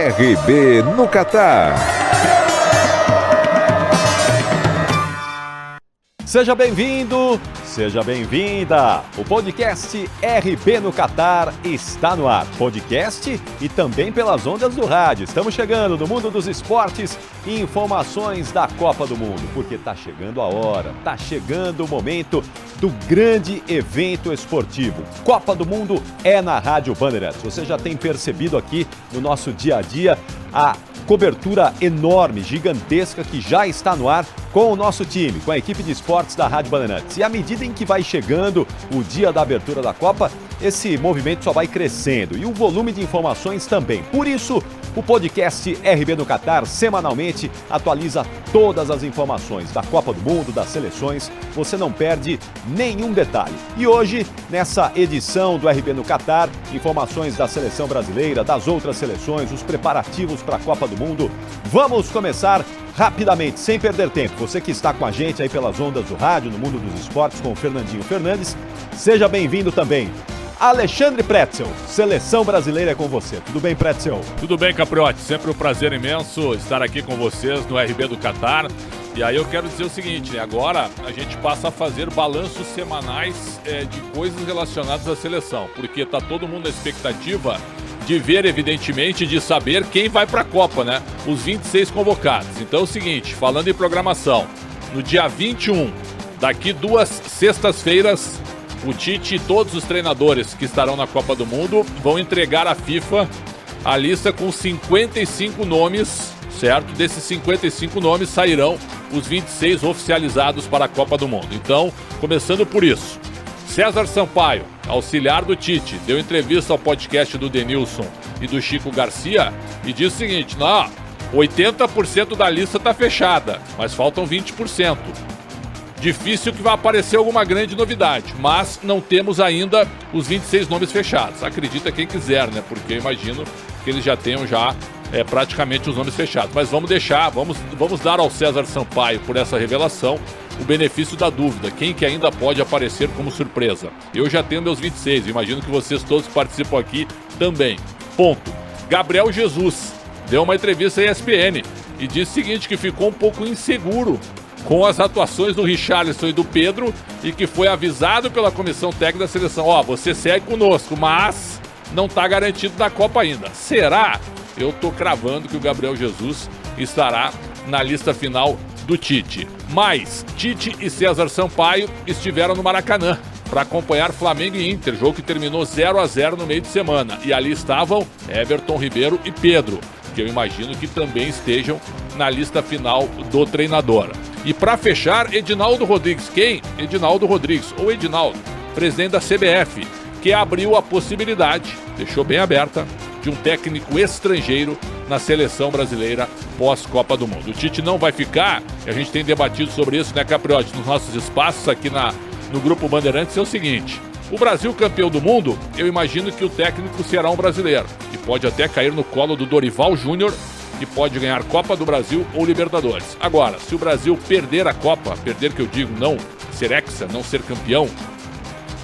RB no Catar. Seja bem-vindo, seja bem-vinda. O podcast RB no Catar está no ar. Podcast e também pelas ondas do rádio. Estamos chegando no mundo dos esportes e informações da Copa do Mundo, porque está chegando a hora, está chegando o momento do grande evento esportivo. Copa do Mundo é na Rádio Bandeirantes. Você já tem percebido aqui no nosso dia a dia a cobertura enorme, gigantesca, que já está no ar com o nosso time, com a equipe de esportes da Rádio Bandeirantes. E à medida em que vai chegando o dia da abertura da Copa, esse movimento só vai crescendo e o volume de informações também. Por isso, o podcast RB no Catar semanalmente atualiza todas as informações da Copa do Mundo, das seleções. Você não perde nenhum detalhe. E hoje, nessa edição do RB no Catar, informações da seleção brasileira, das outras seleções, os preparativos para a Copa do Mundo. Vamos começar rapidamente, sem perder tempo. Você que está com a gente aí pelas ondas do rádio, no mundo dos esportes, com o Fernandinho Fernandes, seja bem-vindo também. Alexandre Pretzel, seleção brasileira é com você. Tudo bem, Pretzel? Tudo bem, Capriotti. Sempre um prazer imenso estar aqui com vocês no RB do Catar. E aí eu quero dizer o seguinte, né? Agora a gente passa a fazer balanços semanais de coisas relacionadas à seleção, porque está todo mundo na expectativa de ver, evidentemente, de saber quem vai para a Copa, né? Os 26 convocados. Então é o seguinte, falando em programação, no dia 21, daqui 2 sextas-feiras, o Tite e todos os treinadores que estarão na Copa do Mundo vão entregar à FIFA a lista com 55 nomes, certo? Desses 55 nomes sairão os 26 oficializados para a Copa do Mundo. Então, começando por isso, César Sampaio, auxiliar do Tite, deu entrevista ao podcast do Denilson e do Chico Garcia e disse o seguinte, 80% da lista está fechada, mas faltam 20%. Difícil que vai aparecer alguma grande novidade, mas não temos ainda os 26 nomes fechados. Acredita quem quiser, né? Porque eu imagino que eles já tenham praticamente os nomes fechados. Mas vamos dar ao César Sampaio, por essa revelação, o benefício da dúvida. Quem que ainda pode aparecer como surpresa? Eu já tenho meus 26, imagino que vocês todos que participam aqui também. Ponto. Gabriel Jesus deu uma entrevista à ESPN e disse o seguinte, que ficou um pouco inseguro com as atuações do Richarlison e do Pedro e que foi avisado pela comissão técnica da seleção, você segue conosco, mas não está garantido na Copa ainda. Será? Eu estou cravando que o Gabriel Jesus estará na lista final do Tite. Mas Tite e César Sampaio estiveram no Maracanã para acompanhar Flamengo e Inter, jogo que terminou 0-0 no meio de semana. E ali estavam Everton Ribeiro e Pedro, que eu imagino que também estejam na lista final do treinador. E para fechar, Edinaldo Rodrigues. Quem? Edinaldo Rodrigues, ou Edinaldo, presidente da CBF, que abriu a possibilidade, deixou bem aberta, de um técnico estrangeiro na seleção brasileira pós-Copa do Mundo. O Tite não vai ficar, a gente tem debatido sobre isso, né, Capriotti, nos nossos espaços aqui no Grupo Bandeirantes, é o seguinte, o Brasil campeão do mundo, eu imagino que o técnico será um brasileiro, e pode até cair no colo do Dorival Júnior, que pode ganhar Copa do Brasil ou Libertadores. Agora, se o Brasil perder a Copa, perder que eu digo não ser hexa, não ser campeão,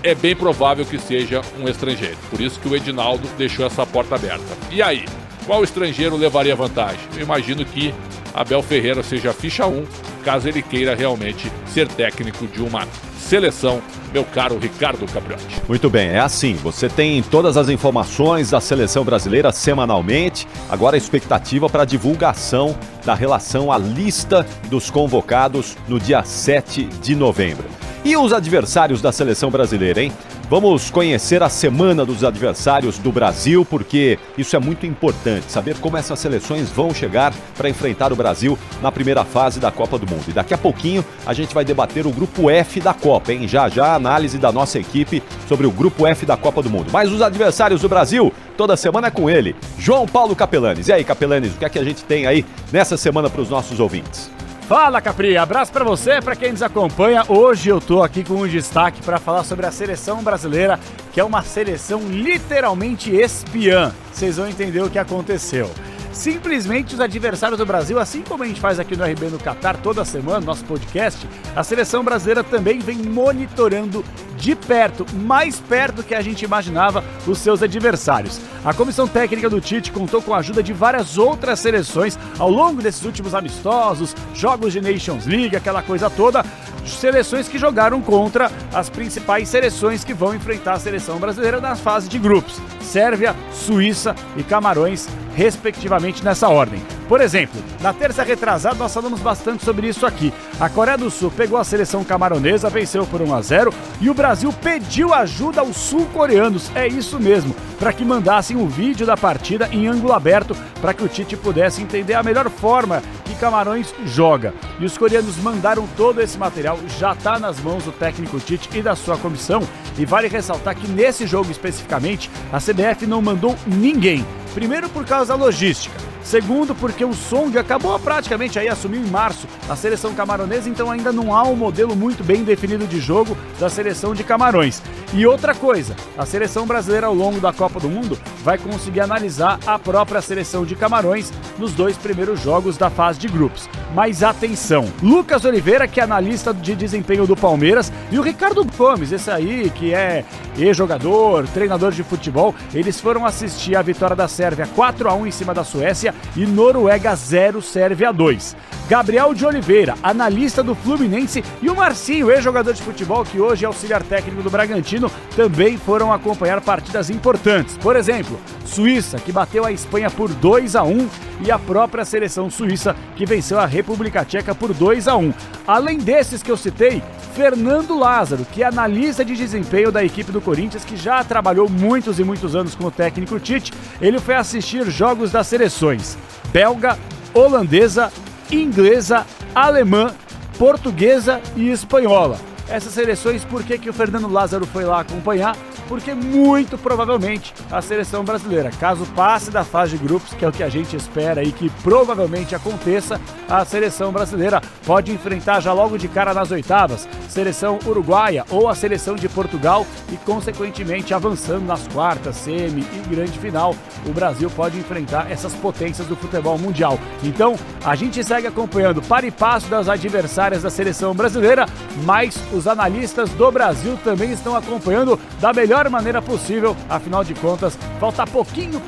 é bem provável que seja um estrangeiro. Por isso que o Edinaldo deixou essa porta aberta. E aí, qual estrangeiro levaria vantagem? Eu imagino que Abel Ferreira seja a ficha 1, caso ele queira realmente ser técnico de uma seleção, meu caro Ricardo Capriotti. Muito bem, é assim, você tem todas as informações da seleção brasileira semanalmente, agora a expectativa para a divulgação da relação à lista dos convocados no dia 7 de novembro. E os adversários da seleção brasileira, hein? Vamos conhecer a semana dos adversários do Brasil, porque isso é muito importante, saber como essas seleções vão chegar para enfrentar o Brasil na primeira fase da Copa do Mundo. E daqui a pouquinho a gente vai debater o Grupo F da Copa, hein? Já a análise da nossa equipe sobre o Grupo F da Copa do Mundo. Mas os adversários do Brasil, toda semana é com ele, João Paulo Capelanes. E aí, Capelanes, o que é que a gente tem aí nessa semana para os nossos ouvintes? Fala, Capri, abraço pra você, pra quem nos acompanha. Hoje eu tô aqui com um destaque para falar sobre a seleção brasileira, que é uma seleção literalmente espiã. Vocês vão entender o que aconteceu. Simplesmente os adversários do Brasil, assim como a gente faz aqui no RB no Catar toda semana, nosso podcast, a seleção brasileira também vem monitorando de perto, mais perto que a gente imaginava, os seus adversários. A comissão técnica do Tite contou com a ajuda de várias outras seleções ao longo desses últimos amistosos, jogos de Nations League, aquela coisa toda, seleções que jogaram contra as principais seleções que vão enfrentar a seleção brasileira na fase de grupos, Sérvia, Suíça e Camarões, respectivamente nessa ordem. Por exemplo, na terça retrasada nós falamos bastante sobre isso aqui. A Coreia do Sul pegou a seleção camaronesa, venceu por 1-0 e o Brasil pediu ajuda aos sul-coreanos, é isso mesmo, para que mandassem o vídeo da partida em ângulo aberto para que o Tite pudesse entender a melhor forma que Camarões joga. E os coreanos mandaram todo esse material, já está nas mãos do técnico Tite e da sua comissão, e vale ressaltar que nesse jogo especificamente a CBF não mandou ninguém. Primeiro por causa da logística, segundo porque o Song acabou praticamente aí, assumiu em março a seleção camaronesa, então ainda não há um modelo muito bem definido de jogo da seleção de Camarões. E outra coisa, a seleção brasileira ao longo da Copa do Mundo vai conseguir analisar a própria seleção de Camarões nos 2 primeiros jogos da fase de grupos. Mas atenção, Lucas Oliveira, que é analista de desempenho do Palmeiras, e o Ricardo Gomes, esse aí que é ex-jogador, treinador de futebol, eles foram assistir a vitória da Sérvia 4-1 em cima da Suécia e Noruega 0, Sérvia 2. Gabriel de Oliveira, analista do Fluminense, e o Marcinho, ex-jogador de futebol que hoje é auxiliar técnico do Bragantino, também foram acompanhar partidas importantes. Por exemplo, Suíça, que bateu a Espanha por 2-1, e a própria seleção suíça, que venceu a República Tcheca por 2-1. Além desses que eu citei, Fernando Lázaro, que é analista de desempenho da equipe do Corinthians, que já trabalhou muitos e muitos anos com o técnico Tite, ele foi assistir jogos das seleções belga, holandesa, inglesa, alemã, portuguesa e espanhola. Essas seleções, por que o Fernando Lázaro foi lá acompanhar? Porque muito provavelmente a seleção brasileira, caso passe da fase de grupos, que é o que a gente espera e que provavelmente aconteça, a seleção brasileira pode enfrentar já logo de cara nas oitavas, seleção uruguaia ou a seleção de Portugal e consequentemente avançando nas quartas, semi e grande final, o Brasil pode enfrentar essas potências do futebol mundial. Então, a gente segue acompanhando para e passo das adversárias da seleção brasileira, mas os analistas do Brasil também estão acompanhando da melhor maneira possível, afinal de contas, falta pouquinho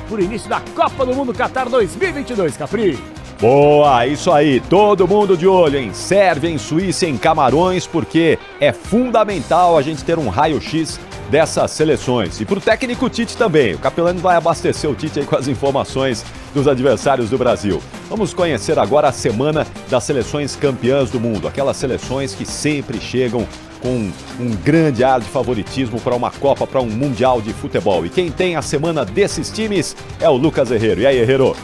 por início da Copa do Mundo Qatar 2022, Capri. Boa, isso aí, todo mundo de olho em Sérvia, em Suíça, em Camarões, porque é fundamental a gente ter um raio-x dessas seleções. E pro técnico Tite também, o Capelano vai abastecer o Tite aí com as informações dos adversários do Brasil. Vamos conhecer agora a semana das seleções campeãs do mundo, aquelas seleções que sempre chegam com um grande ar de favoritismo para uma Copa, para um Mundial de Futebol. E quem tem a semana desses times é o Lucas Herrero. E aí, Herrero?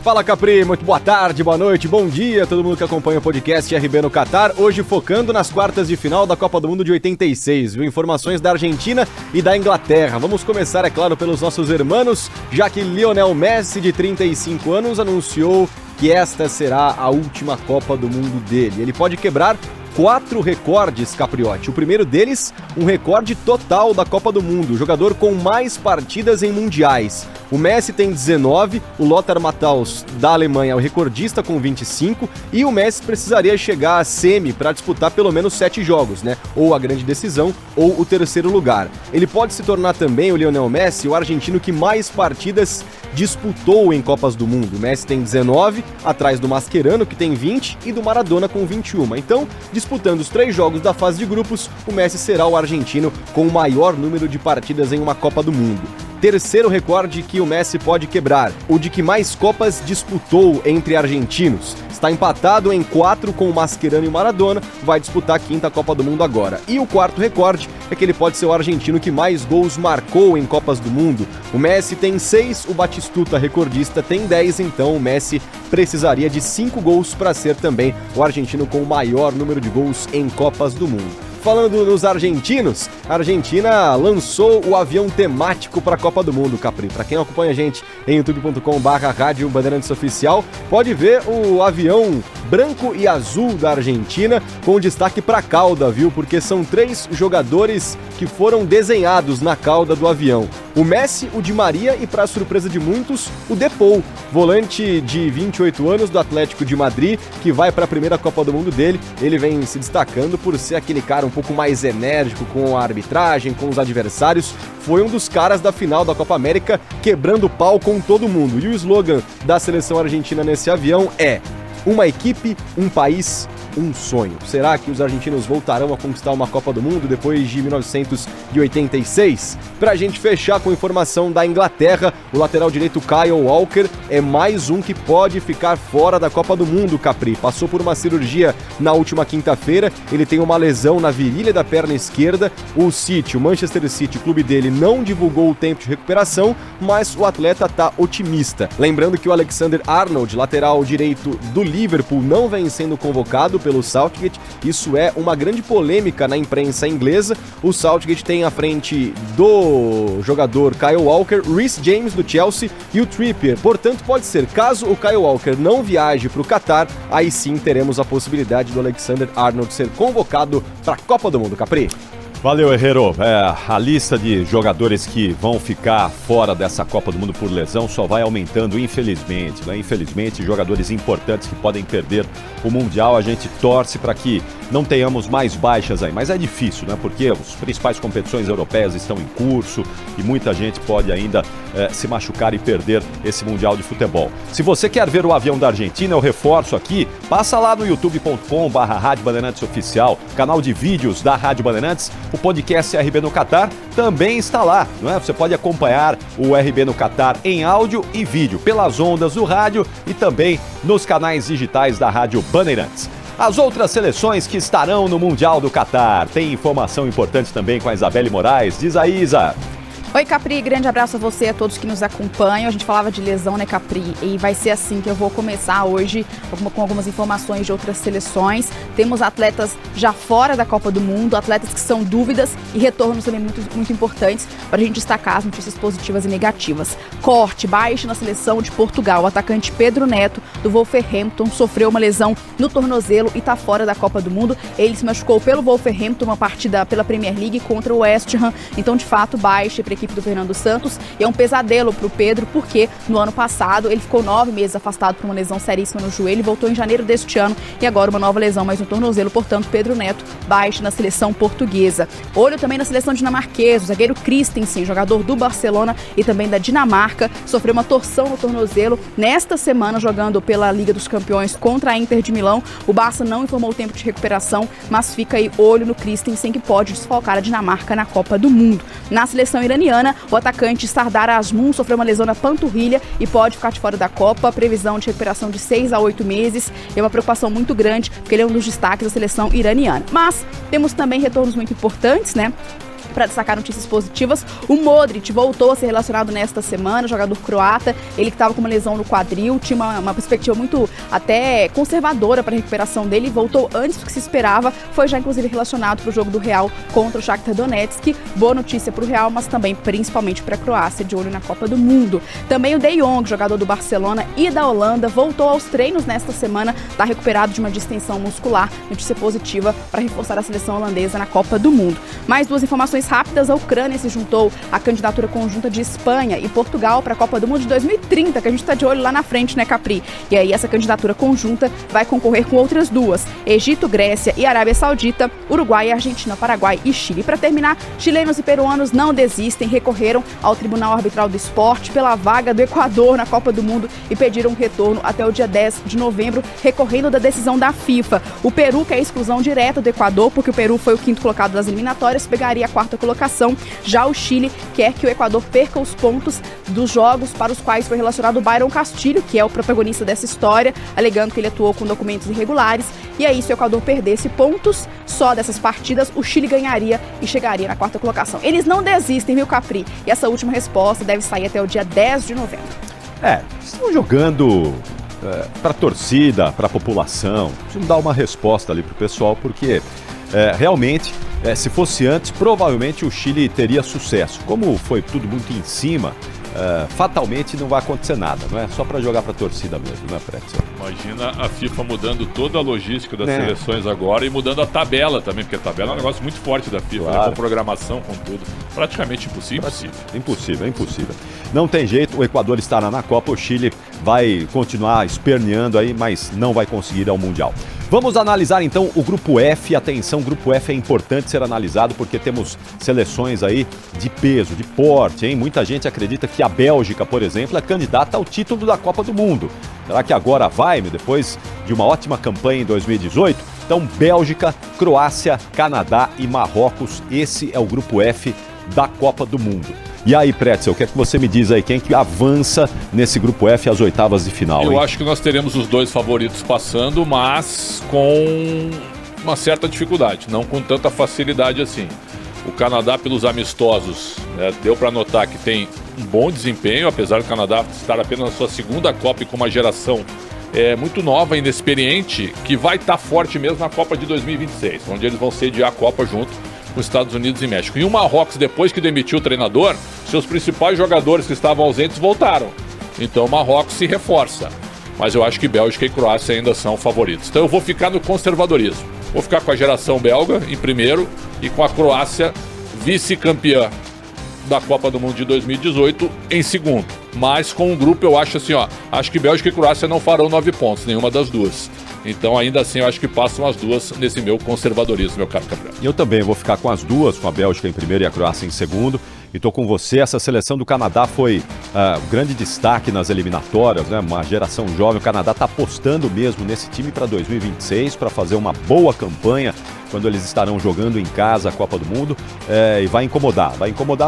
Fala, Capri, muito boa tarde, boa noite, bom dia a todo mundo que acompanha o podcast RB no Qatar, hoje focando nas quartas de final da Copa do Mundo de 86, viu? Informações da Argentina e da Inglaterra. Vamos começar, é claro, pelos nossos hermanos, já que Lionel Messi, de 35 anos, anunciou que esta será a última Copa do Mundo dele. Ele pode quebrar 4 recordes, Capriotti. O primeiro deles, um recorde total da Copa do Mundo, o jogador com mais partidas em mundiais. O Messi tem 19, o Lothar Matthaus da Alemanha é o recordista com 25 e o Messi precisaria chegar à semi para disputar pelo menos 7 jogos, né? Ou a grande decisão ou o terceiro lugar. Ele pode se tornar também, o Lionel Messi, o argentino que mais partidas disputou em Copas do Mundo. O Messi tem 19, atrás do Mascherano, que tem 20, e do Maradona com 21. Então, disputando os 3 jogos da fase de grupos, o Messi será o argentino com o maior número de partidas em uma Copa do Mundo. Terceiro recorde que o Messi pode quebrar, o de que mais Copas disputou entre argentinos. Está empatado em 4 com o Mascherano e o Maradona, vai disputar a 5ª Copa do Mundo agora. E o quarto recorde é que ele pode ser o argentino que mais gols marcou em Copas do Mundo. O Messi tem 6, o Batistuta, recordista, tem 10, então o Messi precisaria de 5 gols para ser também o argentino com o maior número de gols em Copas do Mundo. Falando nos argentinos, a Argentina lançou o avião temático para a Copa do Mundo, Capri. Para quem acompanha a gente em youtube.com/Rádio Bandeirantes Oficial, pode ver o avião branco e azul da Argentina, com destaque para a cauda, viu? Porque são 3 jogadores que foram desenhados na cauda do avião. O Messi, o Di Maria e, para surpresa de muitos, o Depou, volante de 28 anos do Atlético de Madrid, que vai para a primeira Copa do Mundo dele. Ele vem se destacando por ser aquele cara um pouco mais enérgico com a arbitragem, com os adversários. Foi um dos caras da final da Copa América, quebrando pau com todo mundo. E o slogan da seleção argentina nesse avião é: uma equipe, um país, um sonho. Será que os argentinos voltarão a conquistar uma Copa do Mundo depois de 1986? Pra gente fechar com informação da Inglaterra, o lateral direito Kyle Walker é mais um que pode ficar fora da Copa do Mundo, Capri. Passou por uma cirurgia na última quinta-feira, ele tem uma lesão na virilha da perna esquerda. O Manchester City, o clube dele, não divulgou o tempo de recuperação, mas o atleta tá otimista. Lembrando que o Alexander-Arnold, lateral direito do Liverpool, não vem sendo convocado pelo Southgate. Isso é uma grande polêmica na imprensa inglesa. O Southgate tem à frente do jogador Kyle Walker, Reece James do Chelsea e o Trippier. Portanto, pode ser, caso o Kyle Walker não viaje para o Qatar, aí sim teremos a possibilidade do Alexander-Arnold ser convocado para a Copa do Mundo, Capri. Valeu, Herrero. A lista de jogadores que vão ficar fora dessa Copa do Mundo por lesão só vai aumentando, infelizmente, né? Infelizmente, jogadores importantes que podem perder o Mundial. A gente torce para que não tenhamos mais baixas aí, mas é difícil, né? Porque as principais competições europeias estão em curso e muita gente pode ainda se machucar e perder esse Mundial de Futebol. Se você quer ver o avião da Argentina, eu reforço aqui, passa lá no youtube.com/Rádio Bandeirantes Oficial, canal de vídeos da Rádio Bandeirantes. O podcast RB no Qatar também está lá, não é? Você pode acompanhar o RB no Qatar em áudio e vídeo pelas ondas do rádio e também nos canais digitais da Rádio Bandeirantes. As outras seleções que estarão no Mundial do Qatar. Tem informação importante também com a Isabelle Moraes. Diz aí, Isa. Oi, Capri, grande abraço a você e a todos que nos acompanham. A gente falava de lesão, né, Capri? E vai ser assim que eu vou começar hoje com algumas informações de outras seleções. Temos atletas já fora da Copa do Mundo, atletas que são dúvidas e retornos também muito importantes para a gente destacar as notícias positivas e negativas. Corte baixo na seleção de Portugal. O atacante Pedro Neto, do Wolverhampton, sofreu uma lesão no tornozelo e está fora da Copa do Mundo. Ele se machucou pelo Wolverhampton, uma partida pela Premier League contra o West Ham. Então, de fato, baixa para a equipe do Fernando Santos, e é um pesadelo para o Pedro, porque no ano passado ele ficou 9 meses afastado por uma lesão seríssima no joelho, voltou em janeiro deste ano e agora uma nova lesão mais no tornozelo. Portanto, Pedro Neto baixa na seleção portuguesa. Olho também na seleção dinamarquesa, o zagueiro Christensen, jogador do Barcelona e também da Dinamarca, sofreu uma torção no tornozelo nesta semana jogando pela Liga dos Campeões contra a Inter de Milão. O Barça não informou o tempo de recuperação, mas fica aí olho no Christensen, que pode desfalcar a Dinamarca na Copa do Mundo. Na seleção iraniana, o atacante Sardar Azmoun sofreu uma lesão na panturrilha e pode ficar de fora da Copa. Previsão de recuperação de 6 a 8 meses. É uma preocupação muito grande, porque ele é um dos destaques da seleção iraniana. Mas temos também retornos muito importantes, né? Para destacar notícias positivas, o Modric voltou a ser relacionado nesta semana, jogador croata, ele que estava com uma lesão no quadril, tinha uma perspectiva muito até conservadora para a recuperação dele, voltou antes do que se esperava, foi já inclusive relacionado para o jogo do Real contra o Shakhtar Donetsk. Boa notícia para o Real, mas também principalmente para a Croácia, de olho na Copa do Mundo. Também o De Jong, jogador do Barcelona e da Holanda, voltou aos treinos nesta semana, está recuperado de uma distensão muscular, notícia positiva para reforçar a seleção holandesa na Copa do Mundo. Mais duas informações rápidas: a Ucrânia se juntou à candidatura conjunta de Espanha e Portugal para a Copa do Mundo de 2030, que a gente está de olho lá na frente, né, Capri? E aí essa candidatura conjunta vai concorrer com outras duas: Egito, Grécia e Arábia Saudita, Uruguai, Argentina, Paraguai e Chile. Para terminar, chilenos e peruanos não desistem, recorreram ao Tribunal Arbitral do Esporte pela vaga do Equador na Copa do Mundo e pediram um retorno até o dia 10 de novembro, recorrendo da decisão da FIFA. O Peru quer a exclusão direta do Equador, porque o Peru foi o quinto colocado das eliminatórias, pegaria a quarta colocação. Já o Chile quer que o Equador perca os pontos dos jogos para os quais foi relacionado o Byron Castilho, que é o protagonista dessa história, alegando que ele atuou com documentos irregulares. E aí, se o Equador perdesse pontos só dessas partidas, o Chile ganharia e chegaria na quarta colocação. Eles não desistem, viu, Capri? E essa última resposta deve sair até o dia 10 de novembro. Estão jogando para a torcida, para a população. Precisam dar uma resposta ali para o pessoal, porque realmente, se fosse antes, provavelmente o Chile teria sucesso. Como foi tudo muito em cima, fatalmente não vai acontecer nada, não é? Só para jogar para a torcida mesmo, né, Pretzel? Imagina a FIFA mudando toda a logística das seleções agora e mudando a tabela também, porque a tabela é um negócio muito forte da FIFA, claro. Né? Com programação, com tudo. Praticamente impossível. Impossível. Não tem jeito, o Equador estará na Copa, o Chile vai continuar esperneando aí, mas não vai conseguir ir ao Mundial. Vamos analisar então o Grupo F. Atenção, o Grupo F é importante ser analisado porque temos seleções aí de peso, de porte, hein? Muita gente acredita que a Bélgica, por exemplo, é candidata ao título da Copa do Mundo. Será que agora vai, depois de uma ótima campanha em 2018? Então, Bélgica, Croácia, Canadá e Marrocos, esse é o Grupo F da Copa do Mundo. E aí, Pretzel, o que é que você me diz aí? Quem que avança nesse Grupo F às oitavas de final? Eu acho que nós teremos os dois favoritos passando, mas com uma certa dificuldade, não com tanta facilidade assim. O Canadá, pelos amistosos, né, deu para notar que tem um bom desempenho, apesar do Canadá estar apenas na sua segunda Copa e com uma geração muito nova, inexperiente, que vai estar forte mesmo na Copa de 2026, onde eles vão sediar a Copa junto com os Estados Unidos e México. E o Marrocos, depois que demitiu o treinador, seus principais jogadores que estavam ausentes voltaram. Então o Marrocos se reforça. Mas eu acho que Bélgica e Croácia ainda são favoritos. Então eu vou ficar no conservadorismo. Vou ficar com a geração belga em primeiro e com a Croácia vice-campeã da Copa do Mundo de 2018 em segundo. Mas com o grupo eu acho assim, acho que Bélgica e Croácia não farão 9 pontos, nenhuma das duas. Então, ainda assim, eu acho que passam as duas nesse meu conservadorismo, meu caro Gabriel. Eu também vou ficar com as duas, com a Bélgica em primeiro e a Croácia em segundo. E tô com você, essa seleção do Canadá foi um grande destaque nas eliminatórias, né? Uma geração jovem. O Canadá tá apostando mesmo nesse time para 2026, para fazer uma boa campanha quando eles estarão jogando em casa a Copa do Mundo. E vai incomodar,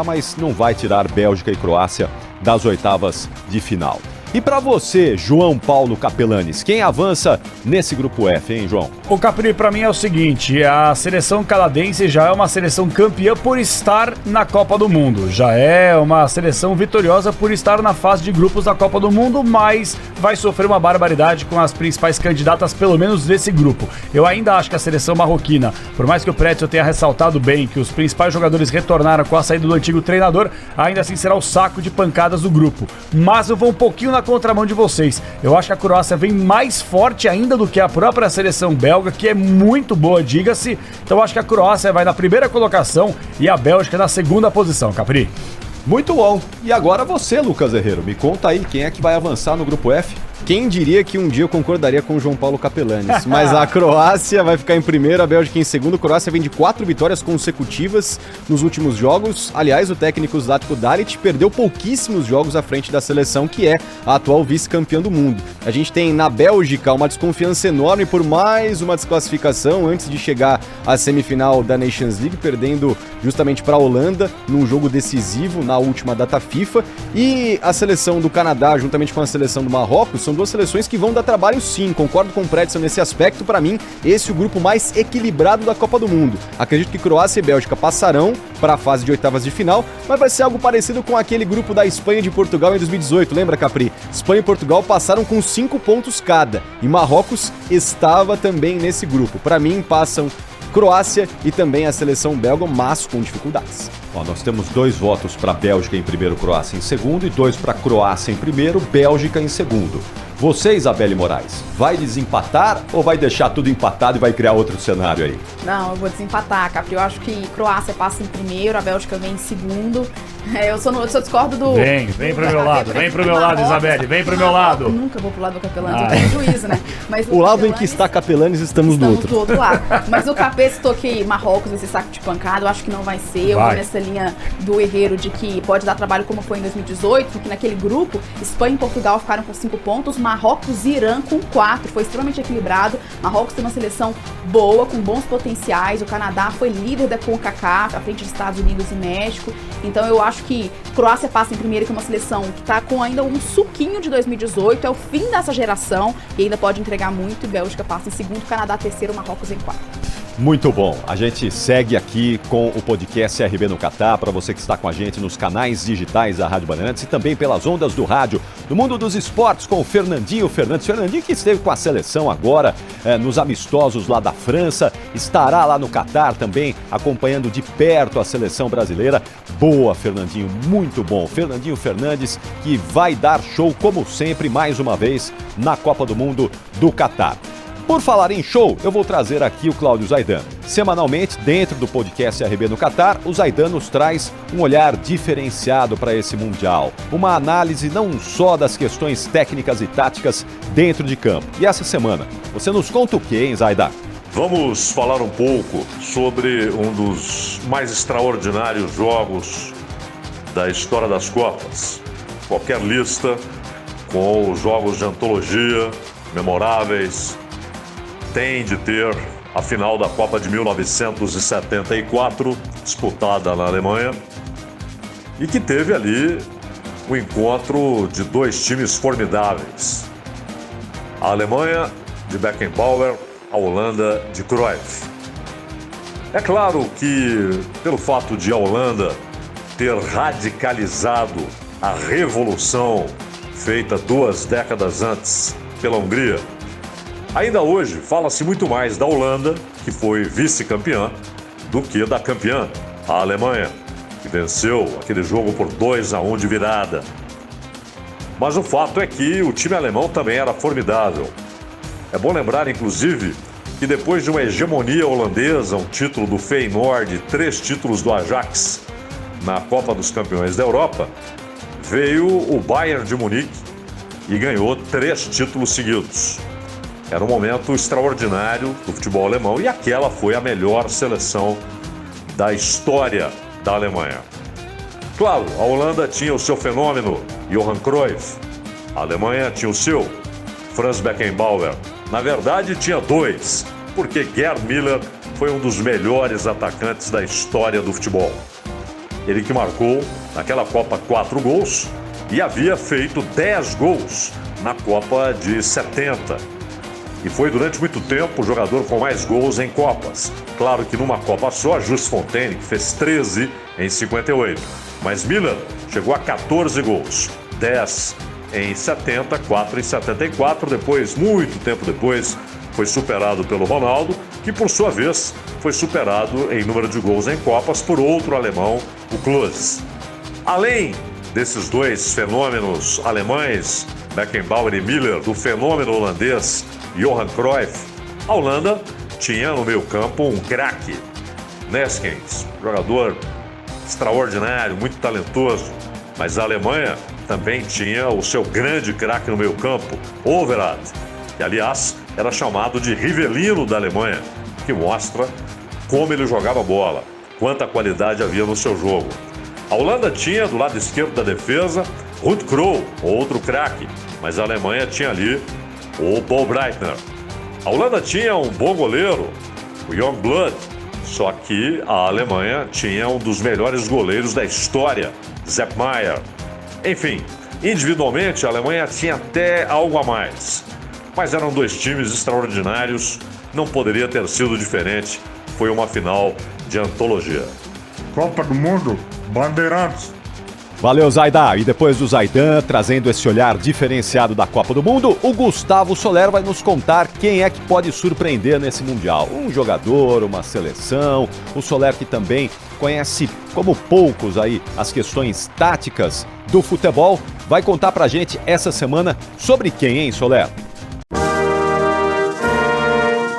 mas não vai tirar Bélgica e Croácia das oitavas de final. E para você, João Paulo Capelanes, quem avança nesse Grupo F, hein, João? O Capri, para mim é o seguinte, a seleção canadense já é uma seleção campeã por estar na Copa do Mundo, já é uma seleção vitoriosa por estar na fase de grupos da Copa do Mundo, mas vai sofrer uma barbaridade com as principais candidatas, pelo menos desse grupo. Eu ainda acho que a seleção marroquina, por mais que o Pretzel tenha ressaltado bem que os principais jogadores retornaram com a saída do antigo treinador, ainda assim será o saco de pancadas do grupo. Mas eu vou um pouquinho na contramão de vocês. Eu acho que a Croácia vem mais forte ainda do que a própria seleção belga, que é muito boa, diga-se. Então eu acho que a Croácia vai na primeira colocação e a Bélgica na segunda posição, Capri. Muito bom. E agora você, Lucas Herrero, me conta aí quem é que vai avançar no Grupo F? Quem diria que um dia eu concordaria com o João Paulo Capelanes, mas a Croácia vai ficar em primeiro, a Bélgica em segundo. A Croácia vem de 4 vitórias consecutivas nos últimos jogos. Aliás, o técnico Zlatko Dalic perdeu pouquíssimos jogos à frente da seleção, que é a atual vice-campeã do mundo. A gente tem na Bélgica uma desconfiança enorme por mais uma desclassificação antes de chegar à semifinal da Nations League, perdendo justamente para a Holanda num jogo decisivo na última data FIFA. E a seleção do Canadá, juntamente com a seleção do Marrocos, são duas seleções que vão dar trabalho sim, concordo com o Pretzel nesse aspecto. Para mim, esse é o grupo mais equilibrado da Copa do Mundo. Acredito que Croácia e Bélgica passarão para a fase de oitavas de final, mas vai ser algo parecido com aquele grupo da Espanha e de Portugal em 2018, lembra, Capri? Espanha e Portugal passaram com 5 pontos cada, e Marrocos estava também nesse grupo. Para mim, passam Croácia e também a seleção belga, mas com dificuldades. Ó, nós temos 2 votos para Bélgica em primeiro, Croácia em segundo, e 2 para Croácia em primeiro, Bélgica em segundo. Você, Isabelle Moraes, vai desempatar ou vai deixar tudo empatado e vai criar outro cenário aí? Não, eu vou desempatar, Capri. Eu acho que Croácia passa em primeiro, a Bélgica vem em segundo. Eu só discordo do... Vem pro meu lado, Isabelle, vem pro meu lado. Eu nunca vou pro lado do Capelanes, eu tenho juízo, né? Mas o lado em que está Capelanes, estamos do outro. Do outro lado. Mas o Capê citou que Marrocos, esse saco de pancada, eu acho que não vai ser. Eu vou nessa linha do Herrero de que pode dar trabalho como foi em 2018, porque naquele grupo, Espanha e Portugal ficaram com 5 pontos, Marrocos e Irã com 4. Foi extremamente equilibrado. Marrocos tem uma seleção boa, com bons potenciais. O Canadá foi líder da CONCACAF, à frente dos Estados Unidos e México. Então eu acho que Croácia passa em primeiro, que é uma seleção que está com ainda um suquinho de 2018. É o fim dessa geração e ainda pode entregar muito. E Bélgica passa em segundo, Canadá terceiro, Marrocos em 4. Muito bom. A gente segue aqui com o podcast RB no Catar, para você que está com a gente nos canais digitais da Rádio Bandeirantes e também pelas ondas do rádio. No mundo dos esportes com o Fernandinho Fernandes. Fernandinho que esteve com a seleção agora nos amistosos lá da França, estará lá no Catar também acompanhando de perto a seleção brasileira. Boa, Fernandinho, muito bom. Fernandinho Fernandes que vai dar show como sempre mais uma vez na Copa do Mundo do Catar. Por falar em show, eu vou trazer aqui o Cláudio Zaidan. Semanalmente, dentro do podcast RB no Catar, o Zaidan nos traz um olhar diferenciado para esse Mundial. Uma análise não só das questões técnicas e táticas dentro de campo. E essa semana, você nos conta o quê, hein, Zaidan? Vamos falar um pouco sobre um dos mais extraordinários jogos da história das Copas. Qualquer lista com os jogos de antologia memoráveis tem de ter a final da Copa de 1974, disputada na Alemanha, e que teve ali o encontro de dois times formidáveis. A Alemanha de Beckenbauer, a Holanda de Cruyff. É claro que, pelo fato de a Holanda ter radicalizado a revolução feita 2 décadas antes pela Hungria, ainda hoje fala-se muito mais da Holanda, que foi vice-campeã, do que da campeã, a Alemanha, que venceu aquele jogo por 2-1 de virada. Mas o fato é que o time alemão também era formidável. É bom lembrar, inclusive, que depois de uma hegemonia holandesa, um título do Feyenoord e 3 títulos do Ajax na Copa dos Campeões da Europa, veio o Bayern de Munique e ganhou 3 títulos seguidos. Era um momento extraordinário do futebol alemão e aquela foi a melhor seleção da história da Alemanha. Claro, a Holanda tinha o seu fenômeno, Johan Cruyff. A Alemanha tinha o seu, Franz Beckenbauer. Na verdade, tinha 2, porque Gerd Müller foi um dos melhores atacantes da história do futebol. Ele que marcou naquela Copa 4 gols e havia feito 10 gols na Copa de 70. E foi durante muito tempo o jogador com mais gols em Copas. Claro que numa Copa só, Just Fontaine, que fez 13 em 58. Mas Müller chegou a 14 gols, 10 em 70, 4 em 74. Depois, muito tempo depois, foi superado pelo Ronaldo, que por sua vez foi superado em número de gols em Copas por outro alemão, o Klose. Além desses 2 fenômenos alemães, Beckenbauer e Müller, do fenômeno holandês Johan Cruyff, a Holanda tinha no meio campo um craque, Neeskens, jogador extraordinário, muito talentoso, mas a Alemanha também tinha o seu grande craque no meio campo, Overath, que aliás era chamado de Rivelino da Alemanha, que mostra como ele jogava bola, quanta qualidade havia no seu jogo. A Holanda tinha do lado esquerdo da defesa Ruud Krol, outro craque, mas a Alemanha tinha ali o Paul Breitner. A Holanda tinha um bom goleiro, o Youngblood, só que a Alemanha tinha um dos melhores goleiros da história, Sepp Maier. Enfim, individualmente a Alemanha tinha até algo a mais, mas eram 2 times extraordinários, não poderia ter sido diferente, foi uma final de antologia. Copa do Mundo, Bandeirantes. Valeu, Zaidan. E depois do Zaidan, trazendo esse olhar diferenciado da Copa do Mundo, o Gustavo Soler vai nos contar quem é que pode surpreender nesse Mundial. Um jogador, uma seleção, o Soler que também conhece como poucos aí as questões táticas do futebol, vai contar pra gente essa semana sobre quem, hein, Soler?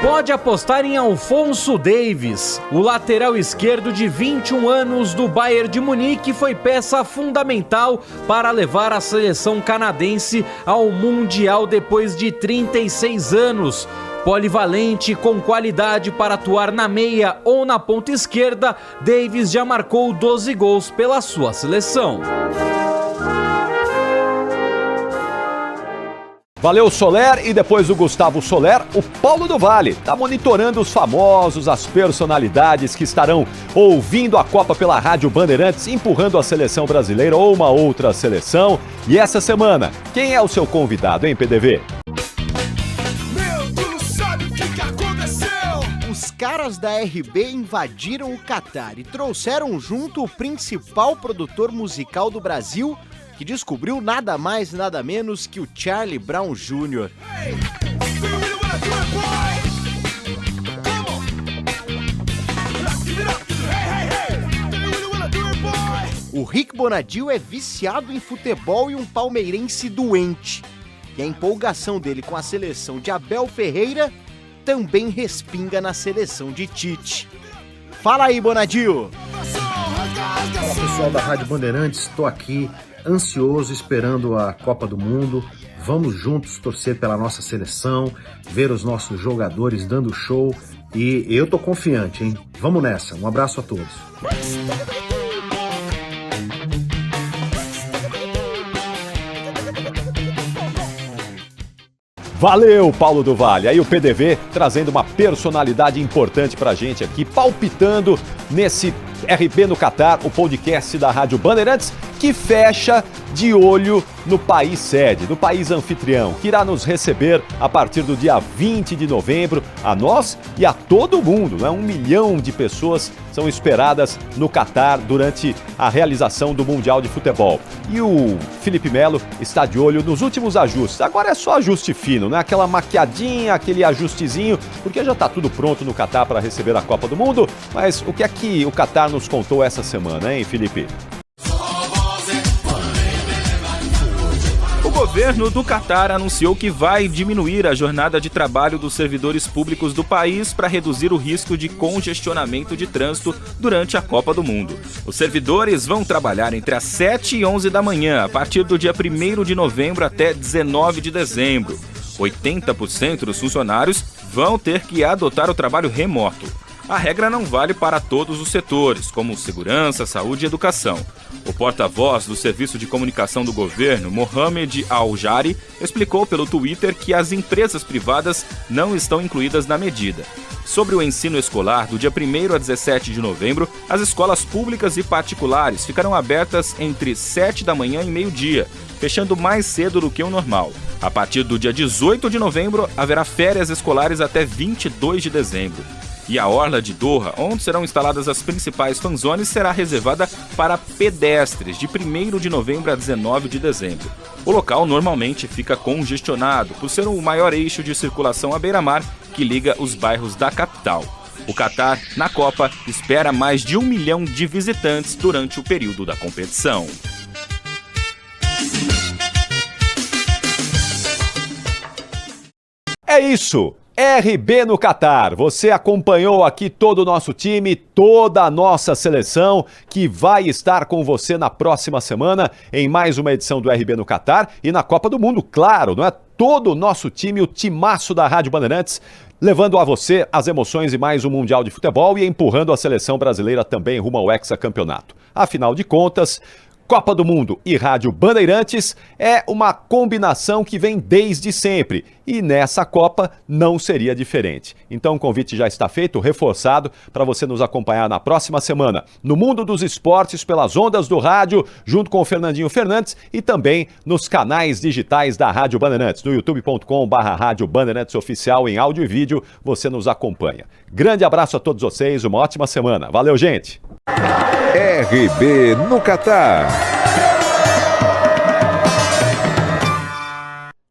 Pode apostar em Alphonso Davies. O lateral esquerdo de 21 anos do Bayern de Munique foi peça fundamental para levar a seleção canadense ao Mundial depois de 36 anos. Polivalente, com qualidade para atuar na meia ou na ponta esquerda, Davies já marcou 12 gols pela sua seleção. Valeu, Soler. E depois do Gustavo Soler, o Paulo do Vale está monitorando os famosos, as personalidades que estarão ouvindo a Copa pela Rádio Bandeirantes, empurrando a seleção brasileira ou uma outra seleção. E essa semana, quem é o seu convidado, hein, PDV? Meu, tu não sabe o que aconteceu? Os caras da RB invadiram o Catar e trouxeram junto o principal produtor musical do Brasil, que descobriu nada mais nada menos que o Charlie Brown Jr. O Rick Bonadio é viciado em futebol e um palmeirense doente. E a empolgação dele com a seleção de Abel Ferreira também respinga na seleção de Tite. Fala aí, Bonadio! Fala, pessoal da Rádio Bandeirantes, estou aqui ansioso esperando a Copa do Mundo. Vamos juntos torcer pela nossa seleção, ver os nossos jogadores dando show e eu tô confiante, hein? Vamos nessa, um abraço a todos. Valeu, Paulo do Vale. Aí o PDV trazendo uma personalidade importante pra gente aqui, palpitando nesse RB no Catar, o podcast da Rádio Bandeirantes, que fecha de olho no país sede, no país anfitrião, que irá nos receber a partir do dia 20 de novembro, a nós e a todo mundo, né? 1 milhão de pessoas são esperadas no Catar durante a realização do Mundial de Futebol. E o Felipe Melo está de olho nos últimos ajustes. Agora é só ajuste fino, né? Aquela maquiadinha, aquele ajustezinho, porque já está tudo pronto no Catar para receber a Copa do Mundo. Mas o que é que o Catar nos contou essa semana, hein, Felipe? O governo do Catar anunciou que vai diminuir a jornada de trabalho dos servidores públicos do país para reduzir o risco de congestionamento de trânsito durante a Copa do Mundo. Os servidores vão trabalhar entre as 7 e 11 da manhã, a partir do dia 1º de novembro até 19 de dezembro. 80% dos funcionários vão ter que adotar o trabalho remoto. A regra não vale para todos os setores, como segurança, saúde e educação. O porta-voz do Serviço de Comunicação do Governo, Mohamed Al-Jari, explicou pelo Twitter que as empresas privadas não estão incluídas na medida. Sobre o ensino escolar, do dia 1º a 17 de novembro, as escolas públicas e particulares ficarão abertas entre 7 da manhã e meio-dia, fechando mais cedo do que o normal. A partir do dia 18 de novembro, haverá férias escolares até 22 de dezembro. E a orla de Doha, onde serão instaladas as principais fanzones, será reservada para pedestres de 1º de novembro a 19 de dezembro. O local normalmente fica congestionado por ser o maior eixo de circulação à beira-mar que liga os bairros da capital. O Catar, na Copa, espera mais de 1 milhão de visitantes durante o período da competição. É isso! RB no Catar. Você acompanhou aqui todo o nosso time, toda a nossa seleção, que vai estar com você na próxima semana em mais uma edição do RB no Catar e na Copa do Mundo, claro, não é? Todo o nosso time, o timaço da Rádio Bandeirantes, levando a você as emoções e mais um Mundial de Futebol e empurrando a seleção brasileira também rumo ao hexacampeonato. Afinal de contas, Copa do Mundo e Rádio Bandeirantes é uma combinação que vem desde sempre e nessa Copa não seria diferente. Então o convite já está feito, reforçado, para você nos acompanhar na próxima semana no Mundo dos Esportes pelas ondas do rádio, junto com o Fernandinho Fernandes e também nos canais digitais da Rádio Bandeirantes, no youtube.com/Rádio Bandeirantes Oficial em áudio e vídeo, você nos acompanha. Grande abraço a todos vocês, uma ótima semana. Valeu, gente! RB no Catar.